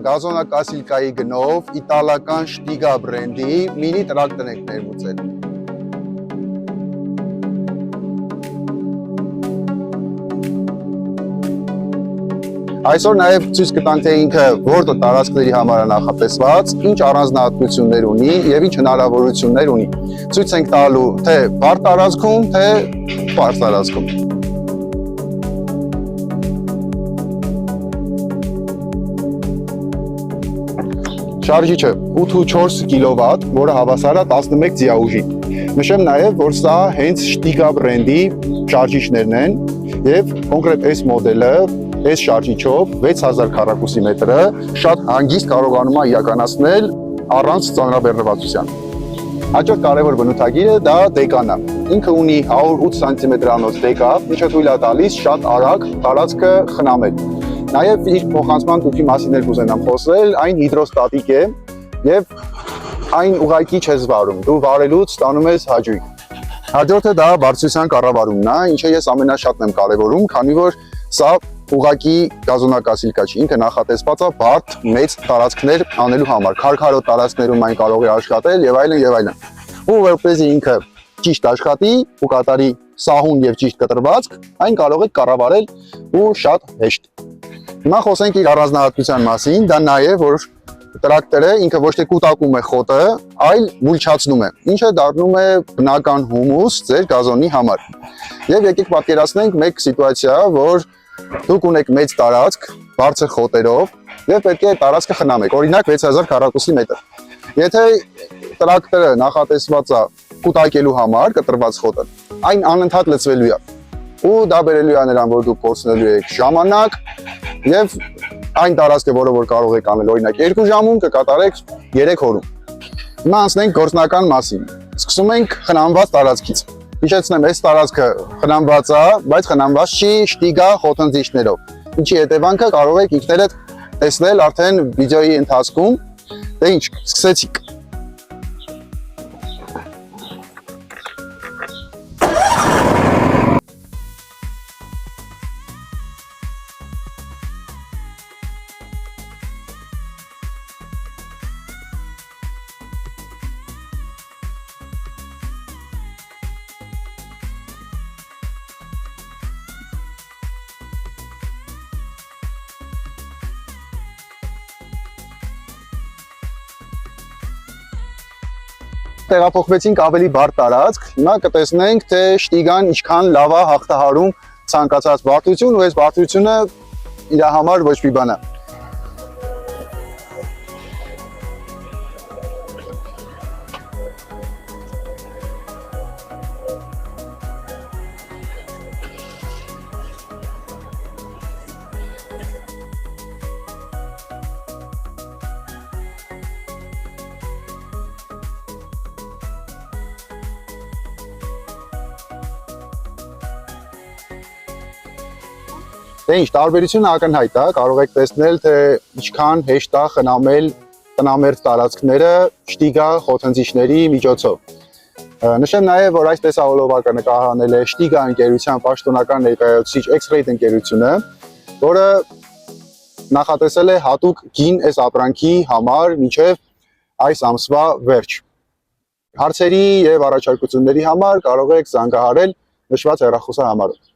գազոնակասիլկայի գնով իտալական Շտիգա բրենդի մինի տրակտոր ենք ներմուծել։ Այսօր նաև ցույց կտանք, թե ինքը որտե տարածքների համար է նախատեսված, ինչ առանձնահատկություններ ունի եւ ինչ հնարավորություններ ունի։ Ցույց ենք տալու թե բարդ տարածքում, թե պարզ տարածքում։ Շարժիչը 8.4 կՎտ, որը հավասար է 11 ձիաուժի։ Նշեմ նաև, որ սա հենց Շտիգա բրենդի շարժիչներն են եւ կոնկրետ այս մոդելը այս շարժիչով 6000 քառակուսի մետրը շատ հանգիստ կարողանում է իրականացնել առանց ծանրաբեռնվածության։ Հաջորդ կարևոր բնութագիրը դա դեկան է։ Ինքը ունի 108 սանտիմետրանոց դեկա, ինչը թույլ է տալիս շատ արագ տարածքը խնամել։ Նաև իր փոխանցման տուփի մասին էլ կուզենամ խոսել, այն հիդրոստատիկ է եւ այն ուղղակի չես վարում։ Դու վարելուց ստանում ես հաճույք։ Հաջորդը դա բարձրության կառավարումն է, ինչը ես ամենաշատն եմ կարևորում, քանի որ սա ուղղակի գազոնակասիլկա չի, ինքը նախատեսված է բարդ մեծ տարածքներ անելու համար, քարքարոտ տարածքներում այն կարող է աշխատել եւ այլն եւ այլն։ Ու որպեսզի ինքը ճիշտ աշխատի ու կատարի սահուն եւ ճիշտ կտրվածք, այն կարող է կառավարել ու շատ հեշտ։ Հիմա խոսենք իր առանձնահատկության մասին, դա նա է, որ տրակտորը ինքը ոչ թե կուտակում է խոտը, այլ մուլչացնում է, ինչը դառնում է բնական հումուս ձեր գազոնի համար։ Եվ եկեք պատկերացնենք մեկ սիտուացիա, որ դուք ունեք մեծ տարածք, բարձր խոտերով եւ պետք է տարածքը խնամեք, օրինակ 6000 քառակուսի մետր։ Եթե տրակտորը նախատեսված է կուտակելու համար կտրված խոտը, այն անընդհատ լցվելու է։ Ու դա բերելու է նրան, որ դուք կորցնելու եք ժամանակ եւ այն տարածքը, որը որ կարող եք անել, օրինակ 2 ժամում կկատարեք 3 օրում։ Հիմա անցնենք գործնական մասին։ Սկսում ենք խնամված տարածքից։ Հիշեցնեմ, այս տարածքը խնամված է, բայց խնամված չի Շտիգա խոթընձիչներով։ Ինչի հետևանքը կարող եք ինքներդ տեսնել արդեն վիդեոյի ընթացքում։ Դե ինչ, սկսեցինք։ Տեղափոխվեցինք ավելի բարդ տարածք, հիմա կտեսնենք, թե Շտիգան ինչքան լավ է հաղթահարում ցանկացած բարդություն ու այս բարդությունը իր համար ոչ մի բան է։ Դե ինչ, տարբերությունը ակնհայտ է, կարող եք տեսնել, թե ինչքան հեշտ է խնամել տնամերձ տարածքները Շտիգա խոթընձիչների միջոցով։ Նշեմ նաև, որ այս տեսահոլովակը նկարահանել է Շտիգա ընկերության պաշտոնական ներկայացուցիչ X-Rate ընկերությունը, որը նախատեսել է հատուկ գին այս ապրանքի համար մինչև այս ամսվա վերջ։ Հարցերի եւ առաջարկությունների համար կարող եք զանգահարել նշված հեռախոսահամարով։